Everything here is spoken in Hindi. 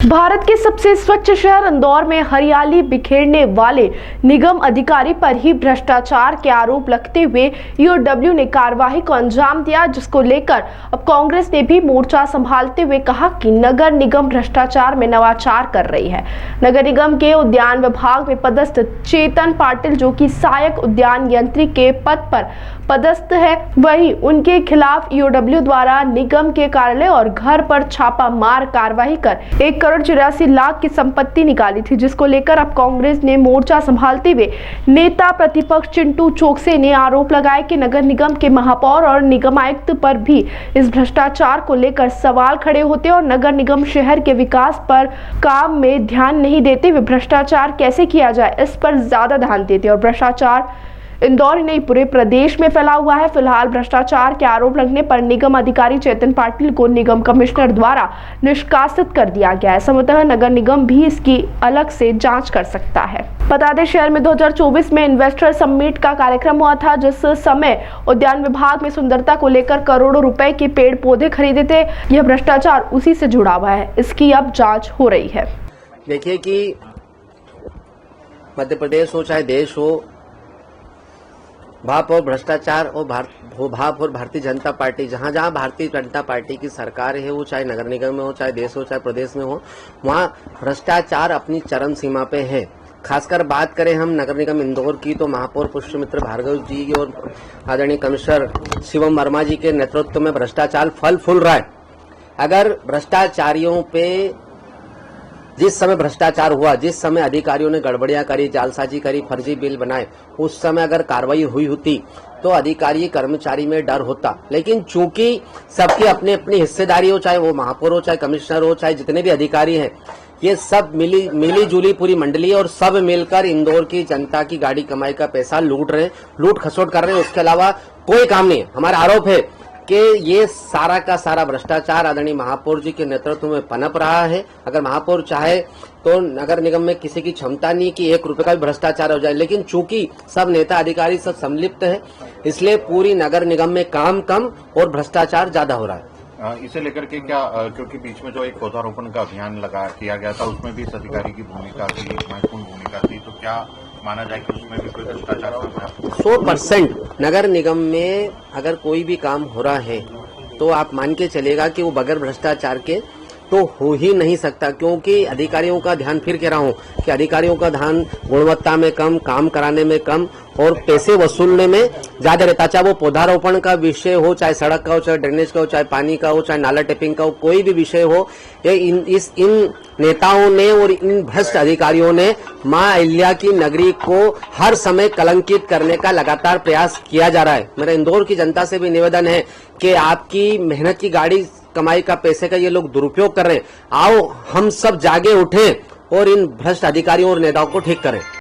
भारत के सबसे स्वच्छ शहर इंदौर में हरियाली बिखेरने वाले निगम अधिकारी पर ही भ्रष्टाचार के आरोप लगते हुए ईओडब्ल्यू ने कार्यवाही को अंजाम दिया, जिसको लेकर अब कांग्रेस ने भी मोर्चा संभालते हुए कहा कि नगर निगम भ्रष्टाचार में नवाचार कर रही है। नगर निगम के उद्यान विभाग में पदस्थ चेतन पाटिल, जो कि सहायक उद्यान यंत्री के पद पर पदस्थ है, वही उनके खिलाफ ईओडब्ल्यू द्वारा निगम के कार्यालय और घर पर छापा मार कार्रवाई कर 1,84,00,000 की संपत्ति निकाली थी, जिसको लेकर अब कांग्रेस ने मोर्चा संभालते हुए नेता प्रतिपक्ष चिंटू चोकसे ने आरोप लगाया कि नगर निगम के महापौर और निगम आयुक्त पर भी इस भ्रष्टाचार को लेकर सवाल खड़े होते और नगर निगम शहर के विकास पर काम में ध्यान नहीं देते हुए भ्रष्टाचार कैसे किया जाए इस पर ज्यादा ध्यान देते और भ्रष्टाचार इंदौर ही नहीं पूरे प्रदेश में फैला हुआ है। फिलहाल भ्रष्टाचार के आरोप लगने पर निगम अधिकारी चेतन पाटिल को निगम कमिश्नर द्वारा निष्कासित कर दिया गया है। संभवतः नगर निगम भी इसकी अलग से जांच कर सकता है। बता दें, शहर में 2024 में इन्वेस्टर समिट का कार्यक्रम हुआ था, जिस समय उद्यान विभाग में सुंदरता को लेकर करोड़ों रुपए के पेड़ पौधे खरीदे थे। यह भ्रष्टाचार उसी से जुड़ा हुआ है, इसकी अब जाँच हो रही है। देखिए कि मध्य प्रदेश हो चाहे देश हो, भाप और भ्रष्टाचार और भाप और भारतीय जनता पार्टी, जहां जहां भारतीय जनता पार्टी की सरकार है, वो चाहे नगर निगम में हो, चाहे देश हो, चाहे प्रदेश में हो, वहां भ्रष्टाचार अपनी चरम सीमा पे है। खासकर बात करें हम नगर निगम इंदौर की, तो महापौर पुष्पमित्र भार्गव जी और आदरणीय कमिश्नर शिवम वर्मा जी के नेतृत्व में भ्रष्टाचार फल फूल रहा है। अगर भ्रष्टाचारियों पे जिस समय भ्रष्टाचार हुआ, जिस समय अधिकारियों ने गड़बड़ियां करी, जालसाजी करी, फर्जी बिल बनाए, उस समय अगर कार्रवाई हुई होती तो अधिकारी कर्मचारी में डर होता। लेकिन चूंकि सबकी अपनी अपनी हिस्सेदारी हो, चाहे वो महापौर हो, चाहे कमिश्नर हो, चाहे जितने भी अधिकारी हैं, ये सब मिली जुली पूरी मंडली और सब मिलकर इंदौर की जनता की गाड़ी कमाई का पैसा लूट रहे हैं, लूट खसोट कर रहे हैं। उसके अलावा कोई काम नहीं है। हमारा आरोप है कि ये सारा का सारा भ्रष्टाचार आदरणीय महापौर जी के नेतृत्व में पनप रहा है। अगर महापौर चाहे तो नगर निगम में किसी की क्षमता नहीं कि 1 रुपए का भी भ्रष्टाचार हो जाए, लेकिन चूंकि सब नेता अधिकारी सब संलिप्त है, इसलिए पूरी नगर निगम में काम कम और भ्रष्टाचार ज्यादा हो रहा है। इसे लेकर के क्या, क्योंकि बीच में जो एक पौधारोपण का अभियान किया गया था, उसमें भी इस अधिकारी की भूमिका थी, महत्वपूर्ण भूमिका थी, तो क्या माना जाए कि उसमें भी कोई भ्रष्टाचार हो रहा है? 100% नगर निगम में अगर कोई भी काम हो रहा है तो आप मान के चलेगा कि वो बगैर भ्रष्टाचार के तो हो ही नहीं सकता, क्योंकि अधिकारियों का ध्यान, फिर कह रहा हूं कि अधिकारियों का ध्यान गुणवत्ता में कम, काम कराने में कम और पैसे वसूलने में ज्यादा रहता। चाहे वो पौधारोपण का विषय हो, चाहे सड़क का हो, चाहे ड्रेनेज का हो, चाहे पानी का हो, चाहे नाला टेपिंग का हो, कोई भी विषय हो, ये इन नेताओं ने और इन भ्रष्ट अधिकारियों ने मां अहिल्या की नगरी को हर समय कलंकित करने का लगातार प्रयास किया जा रहा है। मेरा इंदौर की जनता से भी निवेदन है कि आपकी मेहनत की गाड़ी कमाई का पैसे का ये लोग दुरुपयोग कर रहे हैं। आओ हम सब जागे उठें और इन भ्रष्ट अधिकारियों और नेताओं को ठीक करें।